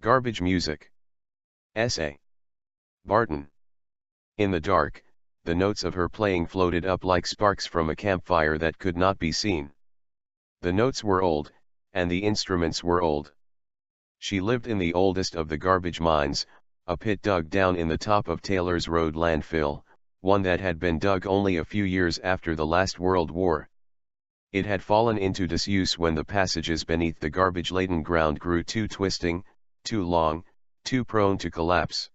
Garbage music. Essay. Barton. In the dark, the notes of her playing floated up like sparks from a campfire that could not be seen. The notes were old, and the instruments were old. She lived in the oldest of the garbage mines, a pit dug down in the top of Taylor's Road landfill, one that had been dug only a few years after the last World War. It had fallen into disuse when the passages beneath the garbage-laden ground grew too twisting, too long, too prone to collapse.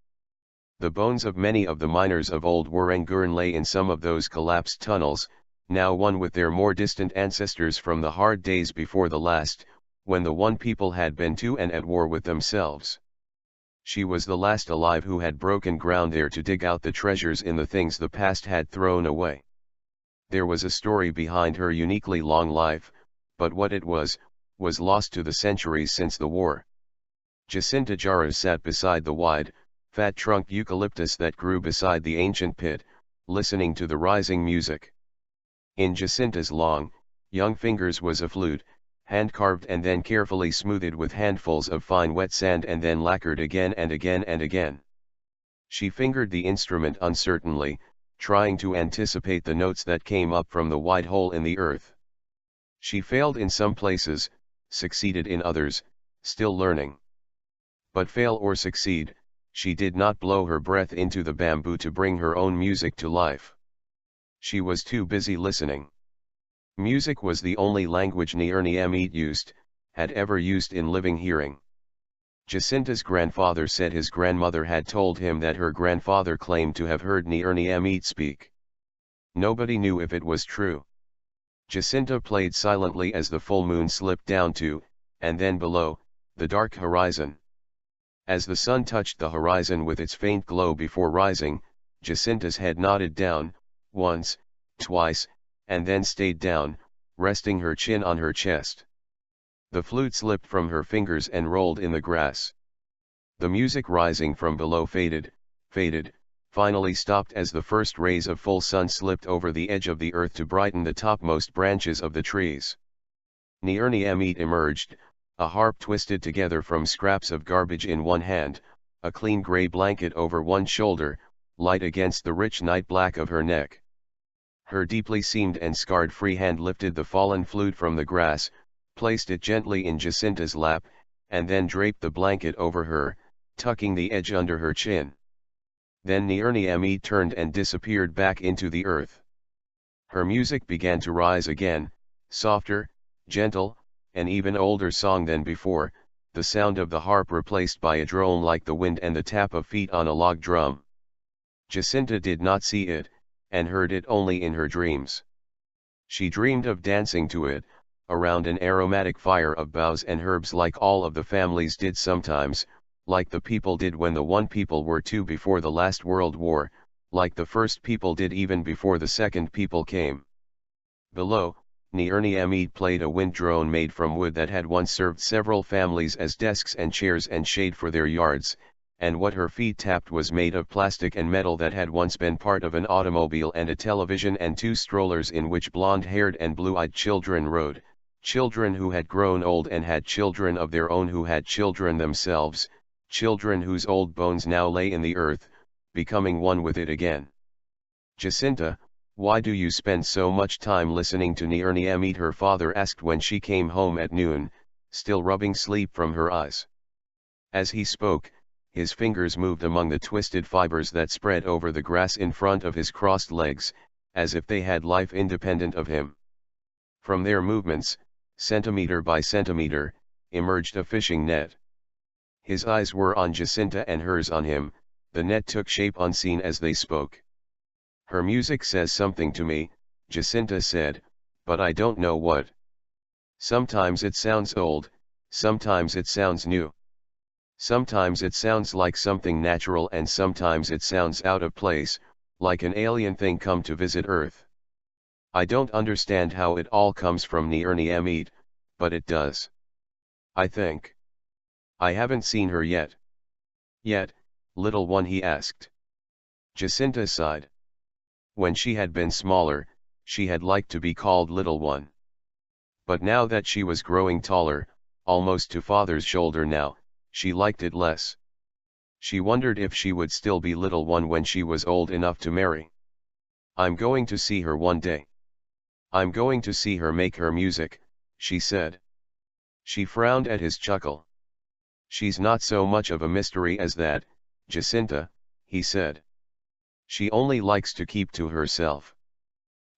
The bones of many of the miners of old Wurenguren lay in some of those collapsed tunnels, now one with their more distant ancestors from the hard days before the last, when the one people had been to and at war with themselves. She was the last alive who had broken ground there to dig out the treasures in the things the past had thrown away. There was a story behind her uniquely long life, but what it was lost to the centuries since the war. Jacinta Jaara sat beside the wide, fat-trunked eucalyptus that grew beside the ancient pit, listening to the rising music. In Jacinta's long, young fingers was a flute, hand-carved and then carefully smoothed with handfuls of fine wet sand and then lacquered again and again and again. She fingered the instrument uncertainly, trying to anticipate the notes that came up from the wide hole in the earth. She failed in some places, succeeded in others, still learning. But fail or succeed, she did not blow her breath into the bamboo to bring her own music to life. She was too busy listening. Music was the only language Neyerneyemeet used, had ever used in living hearing. Jacinta's grandfather said his grandmother had told him that her grandfather claimed to have heard Neyerneyemeet speak. Nobody knew if it was true. Jacinta played silently as the full moon slipped down to, and then below, the dark horizon. As the sun touched the horizon with its faint glow before rising, Jacinta's head nodded down, once, twice, and then stayed down, resting her chin on her chest. The flute slipped from her fingers and rolled in the grass. The music rising from below faded, finally stopped as the first rays of full sun slipped over the edge of the earth to brighten the topmost branches of the trees. Neyerneyemeet emerged, a harp twisted together from scraps of garbage in one hand, a clean gray blanket over one shoulder, light against the rich night black of her neck. Her deeply seamed and scarred free hand lifted the fallen flute from the grass, placed it gently in Jacinta's lap, and then draped the blanket over her, tucking the edge under her chin. Then Neyerneyemeet turned and disappeared back into the earth. Her music began to rise again, softer, gentle, an even older song than before, the sound of the harp replaced by a drone like the wind and the tap of feet on a log drum. Jacinta did not see it, and heard it only in her dreams. She dreamed of dancing to it, around an aromatic fire of boughs and herbs like all of the families did sometimes, like the people did when the one people were two before the last World War, like the first people did even before the second people came. Below, Neyerneyemeet played a wind drone made from wood that had once served several families as desks and chairs and shade for their yards, and what her feet tapped was made of plastic and metal that had once been part of an automobile and a television and two strollers in which blonde-haired and blue-eyed children rode, children who had grown old and had children of their own who had children themselves, children whose old bones now lay in the earth, becoming one with it again. Jacinta, why do you spend so much time listening to Neyerneyemeet? Her father asked when she came home at noon, still rubbing sleep from her eyes. As he spoke, his fingers moved among the twisted fibers that spread over the grass in front of his crossed legs, as if they had life independent of him. From their movements, centimeter by centimeter, emerged a fishing net. His eyes were on Jacinta and hers on him, the net took shape unseen as they spoke. Her music says something to me, Jacinta said, but I don't know what. Sometimes it sounds old, sometimes it sounds new. Sometimes it sounds like something natural and sometimes it sounds out of place, like an alien thing come to visit Earth. I don't understand how it all comes from Neyerneyemeet, but it does. I think. I haven't seen her yet. Yet, little one, he asked. Jacinta sighed. When she had been smaller, she had liked to be called little one. But now that she was growing taller, almost to father's shoulder now, she liked it less. She wondered if she would still be little one when she was old enough to marry. I'm going to see her one day. I'm going to see her make her music, she said. She frowned at his chuckle. She's not so much of a mystery as that, Jacinta, he said. She only likes to keep to herself.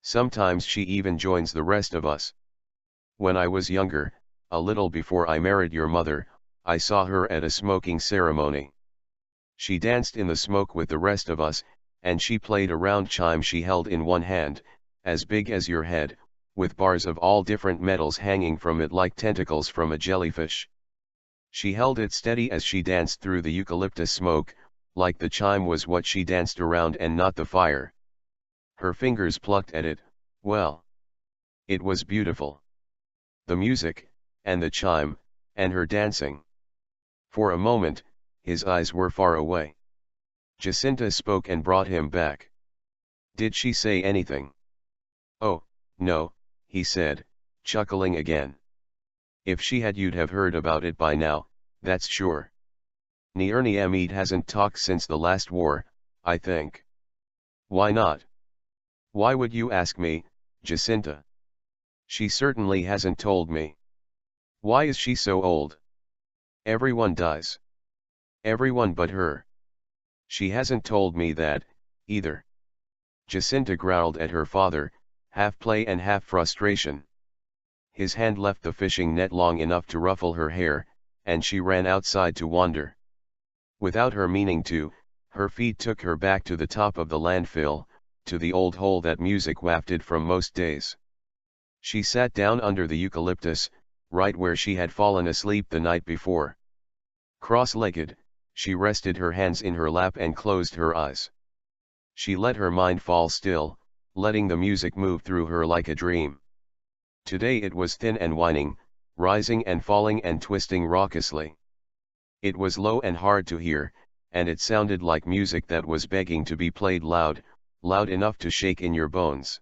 Sometimes she even joins the rest of us. When I was younger, a little before I married your mother, I saw her at a smoking ceremony. She danced in the smoke with the rest of us, and she played a round chime she held in one hand, as big as your head, with bars of all different metals hanging from it like tentacles from a jellyfish. She held it steady as she danced through the eucalyptus smoke, like the chime was what she danced around and not the fire. Her fingers plucked at it. Well, it was beautiful. The music, and the chime, and her dancing. For a moment, his eyes were far away. Jacinta spoke and brought him back. Did she say anything? Oh, no, he said, chuckling again. If she had, you'd have heard about it by now, that's sure. Neyerneyemeet hasn't talked since the last war, I think. Why not? Why would you ask me, Jacinta? She certainly hasn't told me. Why is she so old? Everyone dies. Everyone but her. She hasn't told me that, either. Jacinta growled at her father, half play and half frustration. His hand left the fishing net long enough to ruffle her hair, and she ran outside to wander. Without her meaning to, her feet took her back to the top of the landfill, to the old hole that music wafted from most days. She sat down under the eucalyptus, right where she had fallen asleep the night before. Cross-legged, she rested her hands in her lap and closed her eyes. She let her mind fall still, letting the music move through her like a dream. Today it was thin and whining, rising and falling and twisting raucously. It was low and hard to hear, and it sounded like music that was begging to be played loud, loud enough to shake in your bones.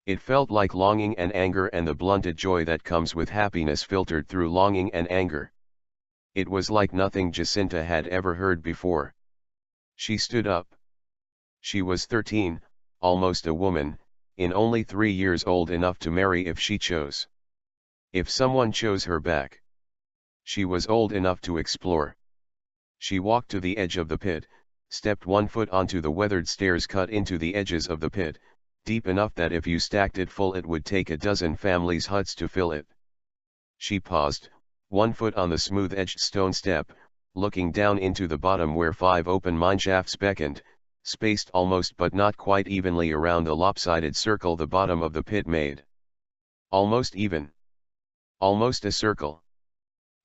It felt like longing and anger and the blunted joy that comes with happiness filtered through longing and anger. It was like nothing Jacinta had ever heard before. She stood up. She was 13, almost a woman, in only 3 years old enough to marry if she chose. If someone chose her back. She was old enough to explore. She walked to the edge of the pit, stepped 1 foot onto the weathered stairs cut into the edges of the pit, deep enough that if you stacked it full it would take a dozen families' huts to fill it. She paused, 1 foot on the smooth-edged stone step, looking down into the bottom where 5 open mineshafts beckoned, spaced almost but not quite evenly around the lopsided circle the bottom of the pit made. Almost even. Almost a circle.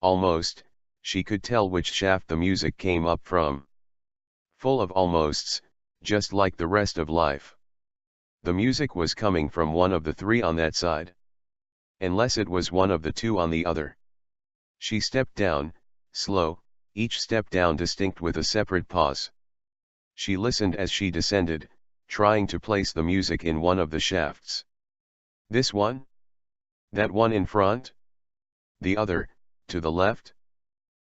Almost, she could tell which shaft the music came up from. Full of almosts, just like the rest of life. The music was coming from one of the 3 on that side. Unless it was one of the 2 on the other. She stepped down, slow, each step down distinct with a separate pause. She listened as she descended, trying to place the music in one of the shafts. This one? That one in front? The other, to the left?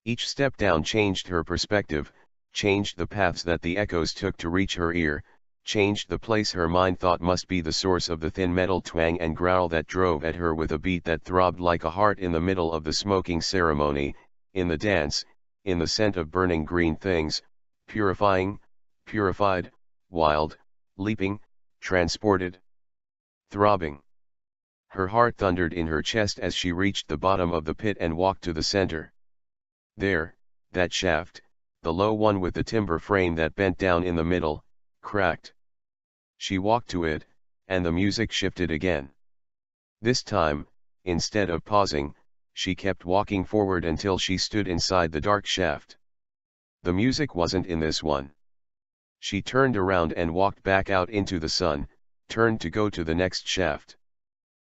Each step down changed her perspective, changed the paths that the echoes took to reach her ear, changed the place her mind thought must be the source of the thin metal twang and growl that drove at her with a beat that throbbed like a heart in the middle of the smoking ceremony, in the dance, in the scent of burning green things, purifying, purified, wild, leaping, transported, throbbing. Her heart thundered in her chest as she reached the bottom of the pit and walked to the center. There, that shaft, the low one with the timber frame that bent down in the middle, cracked. She walked to it, and the music shifted again. This time, instead of pausing, she kept walking forward until she stood inside the dark shaft. The music wasn't in this one. She turned around and walked back out into the sun, turned to go to the next shaft.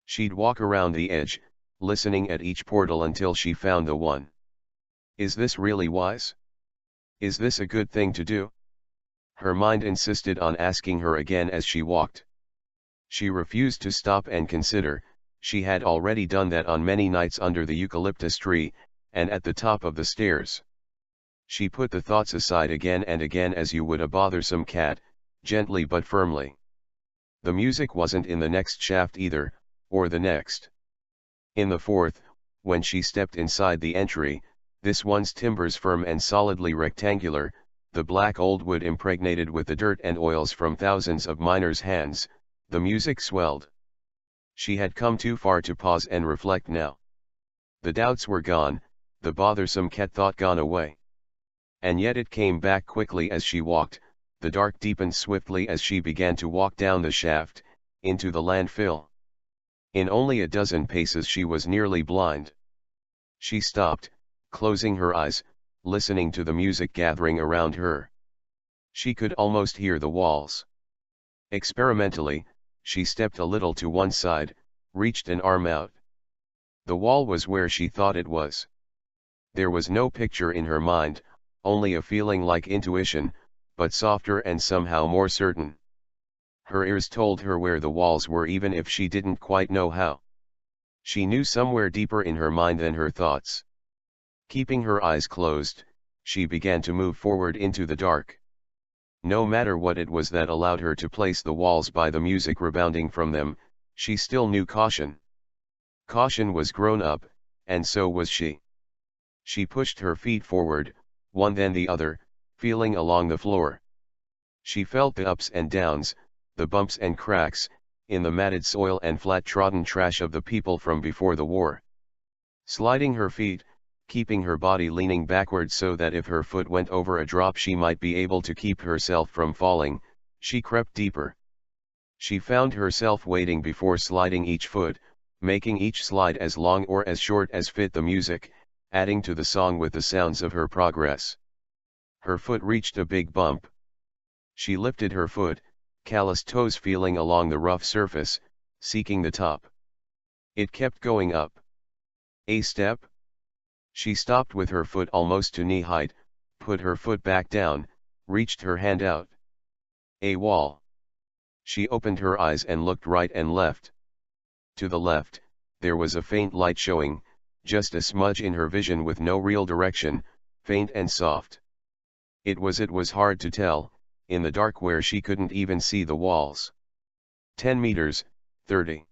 She'd walk around the edge, listening at each portal until she found the one. Is this really wise? Is this a good thing to do? Her mind insisted on asking her again as she walked. She refused to stop and consider, she had already done that on many nights under the eucalyptus tree, and at the top of the stairs. She put the thoughts aside again and again as you would a bothersome cat, gently but firmly. The music wasn't in the next shaft either, or the next. In the fourth, when she stepped inside the entry, this one's timbers firm and solidly rectangular, the black old wood impregnated with the dirt and oils from thousands of miners' hands, the music swelled. She had come too far to pause and reflect now. The doubts were gone, the bothersome cat thought gone away. And yet it came back quickly as she walked, the dark deepened swiftly as she began to walk down the shaft, into the landfill. In only a dozen paces she was nearly blind. She stopped, closing her eyes, listening to the music gathering around her. She could almost hear the walls. Experimentally, she stepped a little to one side, reached an arm out. The wall was where she thought it was. There was no picture in her mind, only a feeling like intuition, but softer and somehow more certain. Her ears told her where the walls were even if she didn't quite know how. She knew somewhere deeper in her mind than her thoughts. Keeping her eyes closed, she began to move forward into the dark. No matter what it was that allowed her to place the walls by the music rebounding from them, she still knew caution. Caution was grown up, and so was she. She pushed her feet forward, one then the other, feeling along the floor. She felt the ups and downs, the bumps and cracks, in the matted soil and flat-trodden trash of the people from before the war. Sliding her feet, keeping her body leaning backward so that if her foot went over a drop she might be able to keep herself from falling, she crept deeper. She found herself waiting before sliding each foot, making each slide as long or as short as fit the music, adding to the song with the sounds of her progress. Her foot reached a big bump. She lifted her foot, calloused toes feeling along the rough surface, seeking the top. It kept going up. A step. She stopped with her foot almost to knee height, put her foot back down, reached her hand out. A wall. She opened her eyes and looked right and left. To the left, there was a faint light showing, just a smudge in her vision with no real direction, faint and soft. It was hard to tell, in the dark where she couldn't even see the walls. 10 meters, 30.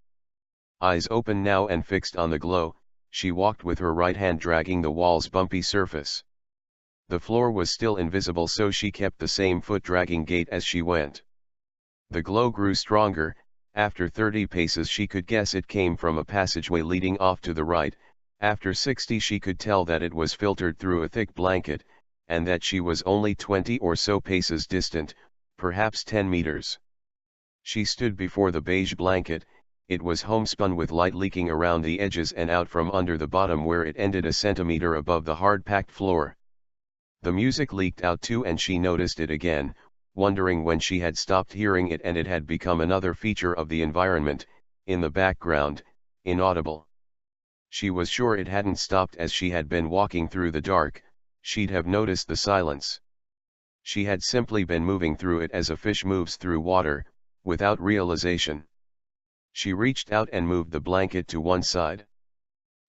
Eyes open now and fixed on the glow, she walked with her right hand dragging the wall's bumpy surface. The floor was still invisible so she kept the same foot-dragging gait as she went. The glow grew stronger, after 30 paces she could guess it came from a passageway leading off to the right, after 60 she could tell that it was filtered through a thick blanket, and that she was only 20 or so paces distant, perhaps 10 meters. She stood before the beige blanket, it was homespun with light leaking around the edges and out from under the bottom where it ended a centimeter above the hard-packed floor. The music leaked out too and she noticed it again, wondering when she had stopped hearing it and it had become another feature of the environment, in the background, inaudible. She was sure it hadn't stopped as she had been walking through the dark, she'd have noticed the silence. She had simply been moving through it as a fish moves through water, without realization. She reached out and moved the blanket to one side.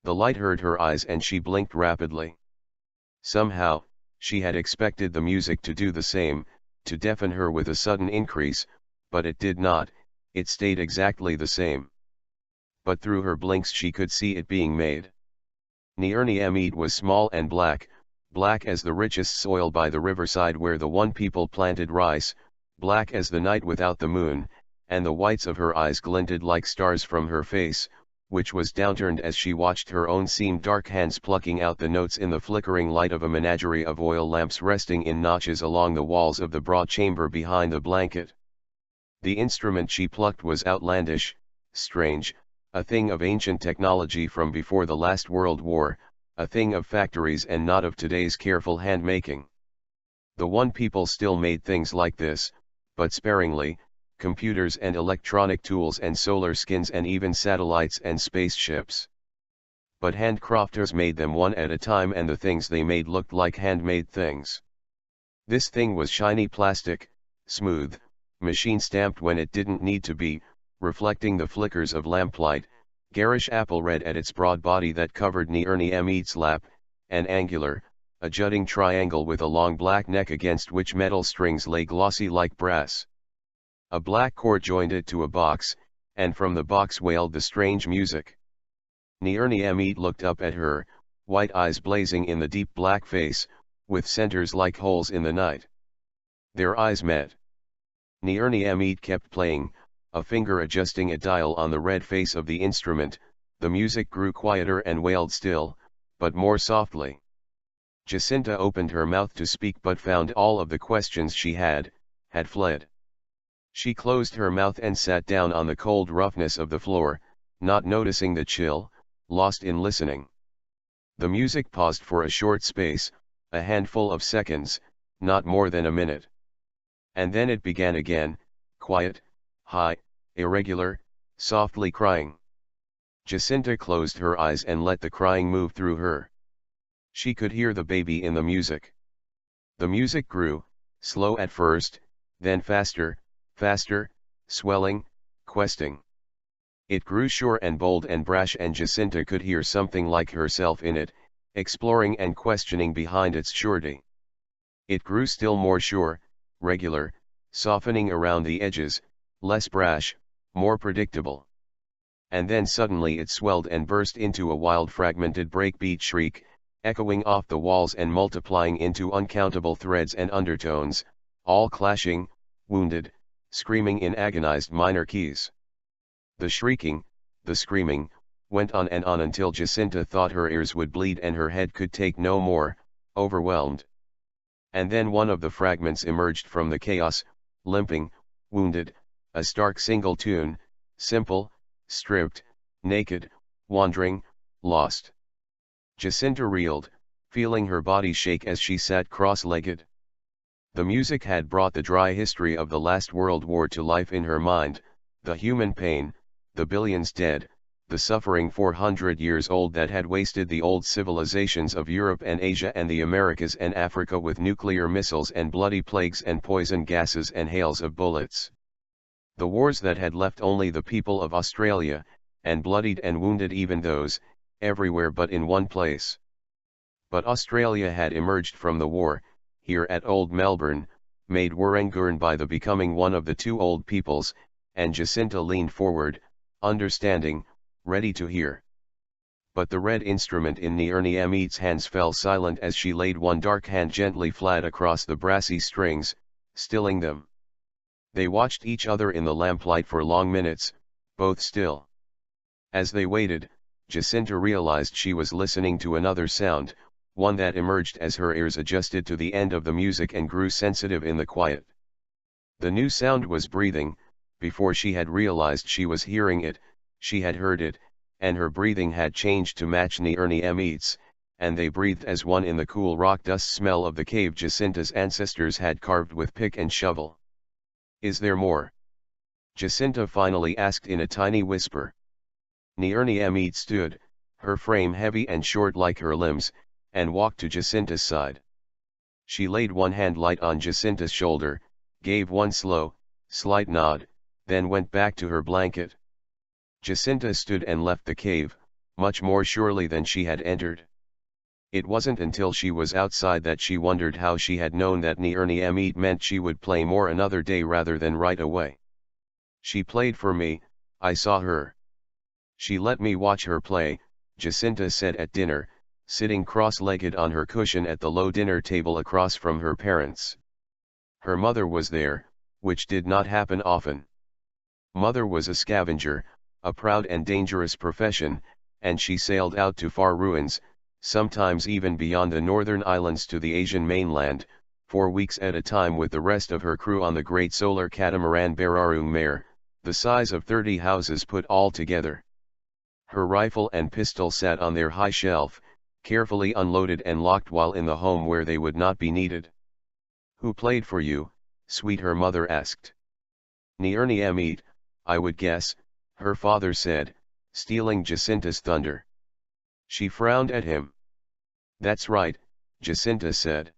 The light hurt her eyes and she blinked rapidly. Somehow, she had expected the music to do the same, to deafen her with a sudden increase, but it did not, it stayed exactly the same. But through her blinks she could see it being made. Neyerneyemeet was small and black as the richest soil by the riverside where the one people planted rice, black as the night without the moon, and the whites of her eyes glinted like stars from her face, which was downturned as she watched her own seamed dark hands plucking out the notes in the flickering light of a menagerie of oil lamps resting in notches along the walls of the broad chamber behind the blanket. The instrument she plucked was outlandish, strange, a thing of ancient technology from before the last World War, a thing of factories and not of today's careful hand-making. The one people still made things like this, but sparingly, computers and electronic tools and solar skins and even satellites and spaceships. But handcrafters made them one at a time and the things they made looked like handmade things. This thing was shiny plastic, smooth, machine-stamped when it didn't need to be, reflecting the flickers of lamplight, garish apple red at its broad body that covered Neyerneyemeet's lap, and angular, a jutting triangle with a long black neck against which metal strings lay glossy like brass. A black cord joined it to a box, and from the box wailed the strange music. Neyerneyemeet looked up at her, white eyes blazing in the deep black face, with centers like holes in the night. Their eyes met. Neyerneyemeet kept playing, a finger adjusting a dial on the red face of the instrument. The music grew quieter and wailed still, but more softly. Jacinta opened her mouth to speak but found all of the questions she had fled. She closed her mouth and sat down on the cold roughness of the floor, not noticing the chill, lost in listening. The music paused for a short space, a handful of seconds, not more than a minute. And then it began again, quiet, high, irregular, softly crying. Jacinta closed her eyes and let the crying move through her. She could hear the baby in the music. The music grew, slow at first, then faster, faster, swelling, questing. It grew sure and bold and brash, and Jacinta could hear something like herself in it, exploring and questioning behind its surety. It grew still more sure, regular, softening around the edges, less brash, more predictable. And then suddenly it swelled and burst into a wild fragmented breakbeat shriek, echoing off the walls and multiplying into uncountable threads and undertones, all clashing, wounded, screaming in agonized minor keys. The shrieking, the screaming, went on and on until Jacinta thought her ears would bleed and her head could take no more, overwhelmed. And then one of the fragments emerged from the chaos, limping, wounded, a stark single tune, simple, stripped, naked, wandering, lost. Jacinta reeled, feeling her body shake as she sat cross-legged. The music had brought the dry history of the last World War to life in her mind, the human pain, the billions dead, the suffering 400 years old that had wasted the old civilizations of Europe and Asia and the Americas and Africa with nuclear missiles and bloody plagues and poison gases and hails of bullets. The wars that had left only the people of Australia, and bloodied and wounded even those, everywhere but in one place. But Australia had emerged from the war, here at Old Melbourne, made Wurrangurn by the becoming one of the two old peoples, and Jacinta leaned forward, understanding, ready to hear. But the red instrument in Neyerneyemeet's hands fell silent as she laid one dark hand gently flat across the brassy strings, stilling them. They watched each other in the lamplight for long minutes, both still. As they waited, Jacinta realized she was listening to another sound, one that emerged as her ears adjusted to the end of the music and grew sensitive in the quiet. The new sound was breathing. Before she had realized she was hearing it, she had heard it, and her breathing had changed to match Neyerneyemeet's, and they breathed as one in the cool rock dust smell of the cave Jacinta's ancestors had carved with pick and shovel. "Is there more?" Jacinta finally asked in a tiny whisper. Neyerneyemeet stood, her frame heavy and short like her limbs, and walked to Jacinta's side. She laid one hand light on Jacinta's shoulder, gave one slow, slight nod, then went back to her blanket. Jacinta stood and left the cave, much more surely than she had entered. It wasn't until she was outside that she wondered how she had known that Neyerneyemeet meant she would play more another day rather than right away. "She played for me, I saw her. She let me watch her play," Jacinta said at dinner, sitting cross-legged on her cushion at the low dinner table across from her parents. Her mother was there, which did not happen often. Mother was a scavenger, a proud and dangerous profession, and she sailed out to far ruins, sometimes even beyond the northern islands to the Asian mainland, for weeks at a time with the rest of her crew on the great solar catamaran Bararung Mare, the size of 30 houses put all together. Her rifle and pistol sat on their high shelf, carefully unloaded and locked while in the home where they would not be needed. "Who played for you, sweet?" her mother asked. "Neyerneyemeet, I would guess," her father said, stealing Jacinta's thunder. She frowned at him. "That's right," Jacinta said.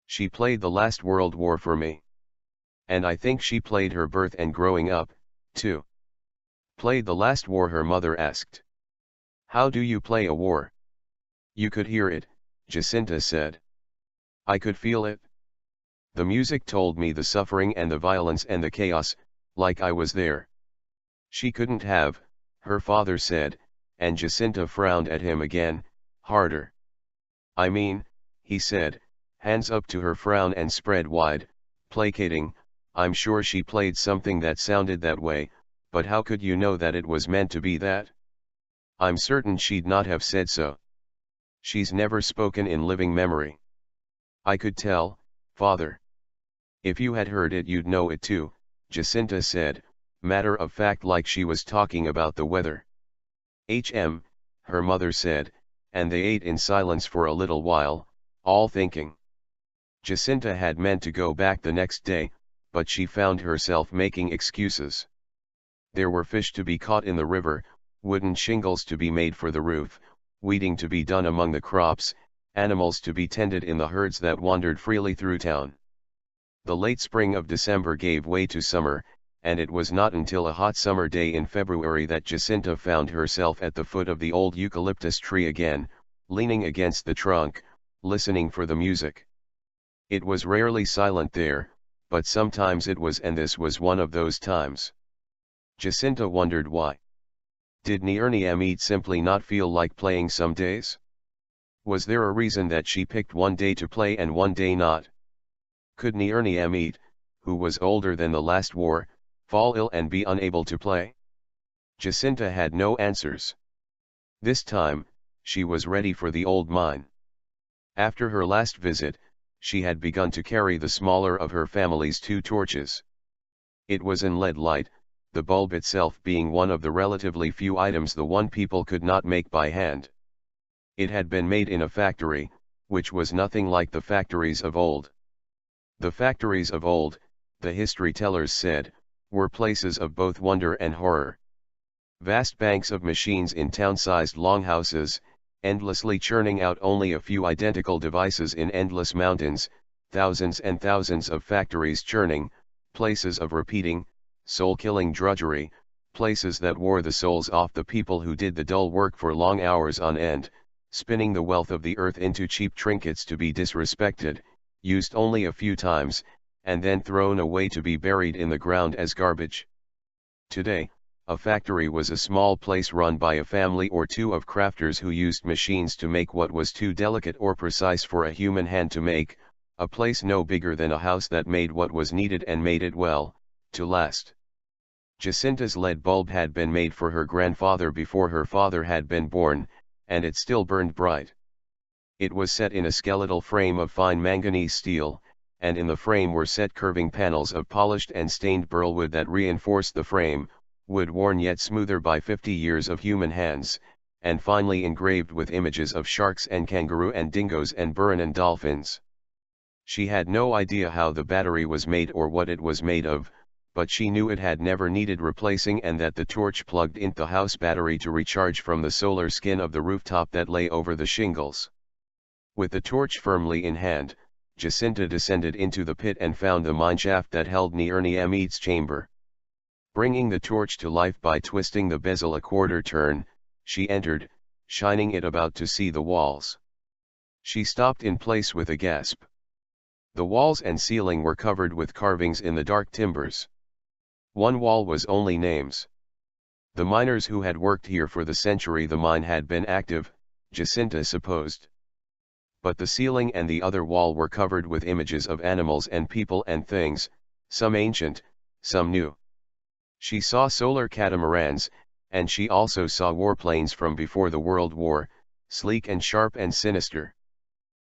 "She played the last World War for me. And I think she played her birth and growing up, too." "Played the last war?" her mother asked. "How do you play a war?" "You could hear it," Jacinta said. I could feel it. The music told me the suffering and the violence and the chaos, like I was there. She couldn't have, her father said, and Jacinta frowned at him again, harder. I mean, he said, hands up to her frown and spread wide, placating, I'm sure she played something that sounded that way, but how could you know that it was meant to be that? I'm certain she'd not have said so. She's never spoken in living memory. I could tell, father. If you had heard it you'd know it too, Jacinta said, matter of fact like she was talking about the weather. Her mother said, and they ate in silence for a little while, all thinking. Jacinta had meant to go back the next day, but she found herself making excuses. There were fish to be caught in the river, wooden shingles to be made for the roof, weeding to be done among the crops, animals to be tended in the herds that wandered freely through town. The late spring of December gave way to summer, and it was not until a hot summer day in February that Jacinta found herself at the foot of the old eucalyptus tree again, leaning against the trunk, listening for the music. It was rarely silent there, but sometimes it was, and this was one of those times. Jacinta wondered why. Did Neyerneyemeet simply not feel like playing some days? Was there a reason that she picked one day to play and one day not? Could Neyerneyemeet, who was older than the last war, fall ill and be unable to play? Jacinta had no answers. This time, she was ready for the old mine. After her last visit, she had begun to carry the smaller of her family's 2 torches. It was in lead light, the bulb itself being one of the relatively few items the one people could not make by hand. It had been made in a factory, which was nothing like the factories of old. The factories of old, the history tellers said, were places of both wonder and horror. Vast banks of machines in town-sized longhouses, endlessly churning out only a few identical devices in endless mountains, thousands and thousands of factories churning, places of repeating, soul-killing drudgery, places that wore the souls off the people who did the dull work for long hours on end, spinning the wealth of the earth into cheap trinkets to be disrespected, used only a few times, and then thrown away to be buried in the ground as garbage. Today, a factory was a small place run by a family or 2 of crafters who used machines to make what was too delicate or precise for a human hand to make, a place no bigger than a house that made what was needed and made it well, to last. Jacinta's lead bulb had been made for her grandfather before her father had been born, and it still burned bright. It was set in a skeletal frame of fine manganese steel, and in the frame were set curving panels of polished and stained burl wood that reinforced the frame, wood worn yet smoother by 50 years of human hands, and finely engraved with images of sharks and kangaroo and dingoes and burren and dolphins. She had no idea how the battery was made or what it was made of, but she knew it had never needed replacing and that the torch plugged into the house battery to recharge from the solar skin of the rooftop that lay over the shingles. With the torch firmly in hand, Jacinta descended into the pit and found the mineshaft that held Neyerneyemeet's chamber. Bringing the torch to life by twisting the bezel a quarter turn, she entered, shining it about to see the walls. She stopped in place with a gasp. The walls and ceiling were covered with carvings in the dark timbers. One wall was only names. The miners who had worked here for the century the mine had been active, Jacinta supposed. But the ceiling and the other wall were covered with images of animals and people and things, some ancient, some new. She saw solar catamarans, and she also saw warplanes from before the World War, sleek and sharp and sinister.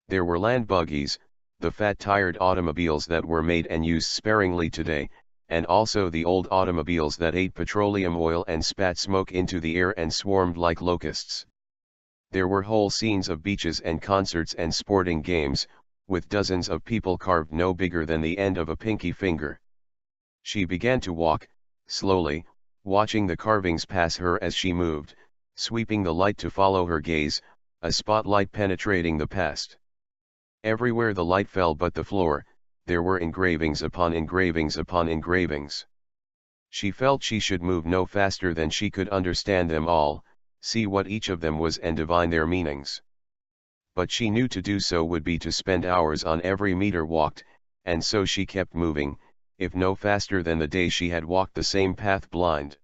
There were land buggies, the fat-tired automobiles that were made and used sparingly today, and also the old automobiles that ate petroleum oil and spat smoke into the air and swarmed like locusts. There were whole scenes of beaches and concerts and sporting games, with dozens of people carved no bigger than the end of a pinky finger. She began to walk, slowly, watching the carvings pass her as she moved, sweeping the light to follow her gaze, a spotlight penetrating the past. Everywhere the light fell but the floor, there were engravings upon engravings upon engravings. She felt she should move no faster than she could understand them all, see what each of them was and divine their meanings. but she knew to do so would be to spend hours on every meter walked, and so she kept moving, if no faster than the day she had walked the same path blind.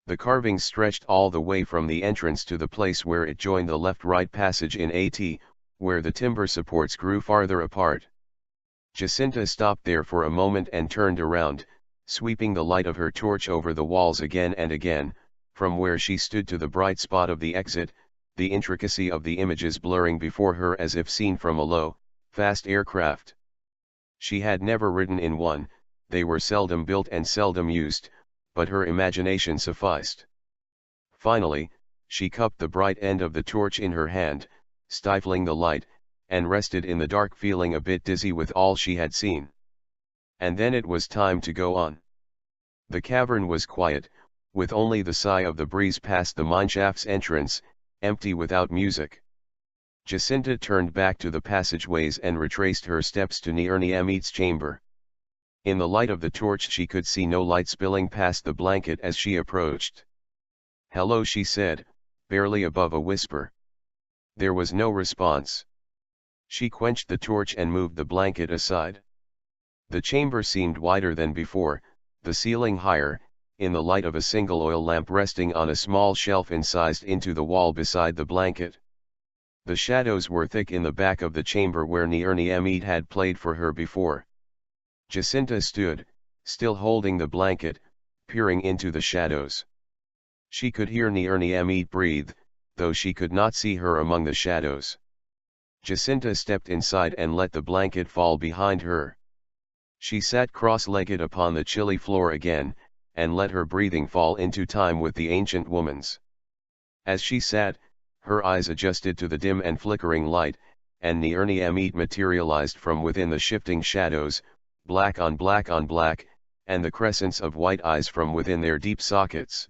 The carvings stretched all the way from the entrance to the place where it joined the left-right passage in AT, where the timber supports grew farther apart. Jacinta stopped there for a moment and turned around, sweeping the light of her torch over the walls again and again, from where she stood to the bright spot of the exit, the intricacy of the images blurring before her as if seen from a low, fast aircraft. She had never ridden in one, they were seldom built and seldom used, but her imagination sufficed. Finally, she cupped the bright end of the torch in her hand, stifling the light, and rested in the dark feeling a bit dizzy with all she had seen. And then it was time to go on. The cavern was quiet, with only the sigh of the breeze past the mineshaft's entrance, empty without music. Jacinta turned back to the passageways and retraced her steps to Neyerneyemeet's chamber. In the light of the torch she could see no light spilling past the blanket as she approached. "Hello," she said, barely above a whisper. There was no response. She quenched the torch and moved the blanket aside. The chamber seemed wider than before, the ceiling higher, in the light of a single oil lamp resting on a small shelf incised into the wall beside the blanket. The shadows were thick in the back of the chamber where Neyerneyemeet had played for her before. Jacinta stood, still holding the blanket, peering into the shadows. She could hear Neyerneyemeet breathe, though she could not see her among the shadows. Jacinta stepped inside and let the blanket fall behind her. She sat cross-legged upon the chilly floor again, and let her breathing fall into time with the ancient woman's. As she sat, her eyes adjusted to the dim and flickering light, and Neyerneyemeet materialized from within the shifting shadows, black on black on black, and the crescents of white eyes from within their deep sockets.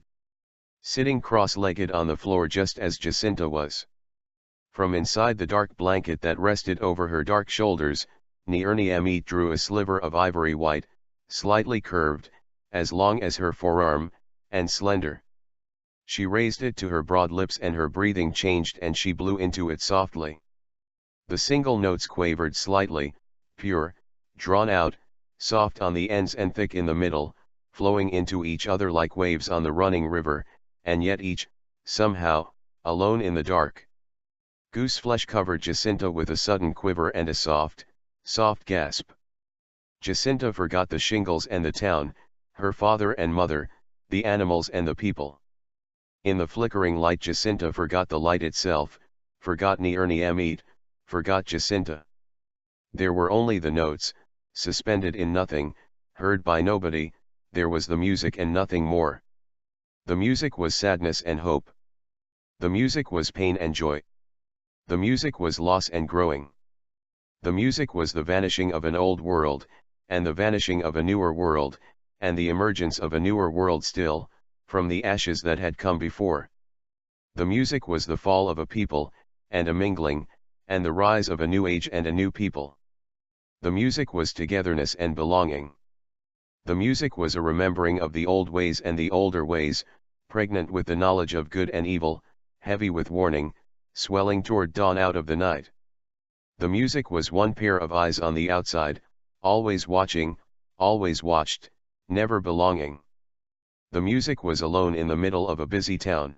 Sitting cross-legged on the floor just as Jacinta was. From inside the dark blanket that rested over her dark shoulders, Neyerneyemeet drew a sliver of ivory white, slightly curved, as long as her forearm, and slender. She raised it to her broad lips and her breathing changed and she blew into it softly. The single notes quavered slightly, pure, drawn out, soft on the ends and thick in the middle, flowing into each other like waves on the running river, and yet each, somehow, alone in the dark. Gooseflesh covered Jacinta with a sudden quiver and a soft, soft gasp. Jacinta forgot the shingles and the town, her father and mother, the animals and the people. In the flickering light Jacinta forgot the light itself, forgot Neyerneyemeet, forgot Jacinta. There were only the notes, suspended in nothing, heard by nobody, there was the music and nothing more. The music was sadness and hope. The music was pain and joy. The music was loss and growing. The music was the vanishing of an old world, and the vanishing of a newer world, and the emergence of a newer world still, from the ashes that had come before. The music was the fall of a people, and a mingling, and the rise of a new age and a new people. The music was togetherness and belonging. The music was a remembering of the old ways and the older ways, pregnant with the knowledge of good and evil, heavy with warning, swelling toward dawn out of the night. The music was one pair of eyes on the outside, always watching, always watched, never belonging. The music was alone in the middle of a busy town.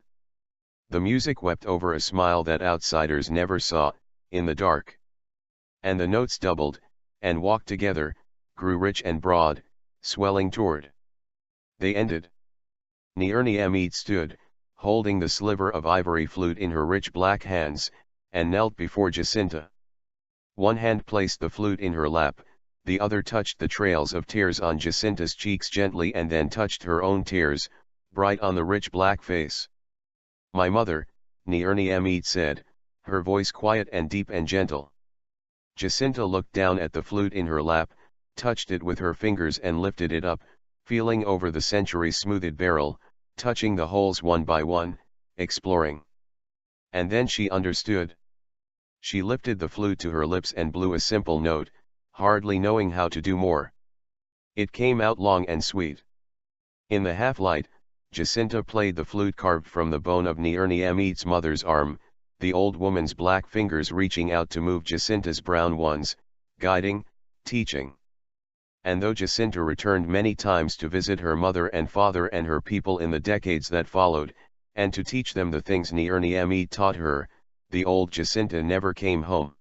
The music wept over a smile that outsiders never saw, in the dark. And the notes doubled, and walked together, grew rich and broad, swelling toward. They ended. Neyerneyemeet stood, holding the sliver of ivory flute in her rich black hands, and knelt before Jacinta. One hand placed the flute in her lap, the other touched the trails of tears on Jacinta's cheeks gently and then touched her own tears, bright on the rich black face. "My mother," Neyerneyemeet said, her voice quiet and deep and gentle. Jacinta looked down at the flute in her lap, touched it with her fingers and lifted it up, feeling over the century-smoothed barrel, touching the holes one by one, exploring. And then she understood. She lifted the flute to her lips and blew a simple note, hardly knowing how to do more. It came out long and sweet. In the half-light, Jacinta played the flute carved from the bone of Neyerneyemeet's mother's arm, the old woman's black fingers reaching out to move Jacinta's brown ones, guiding, teaching. And though Jacinta returned many times to visit her mother and father and her people in the decades that followed, and to teach them the things Neyerneyemeet taught her, the old Jacinta never came home.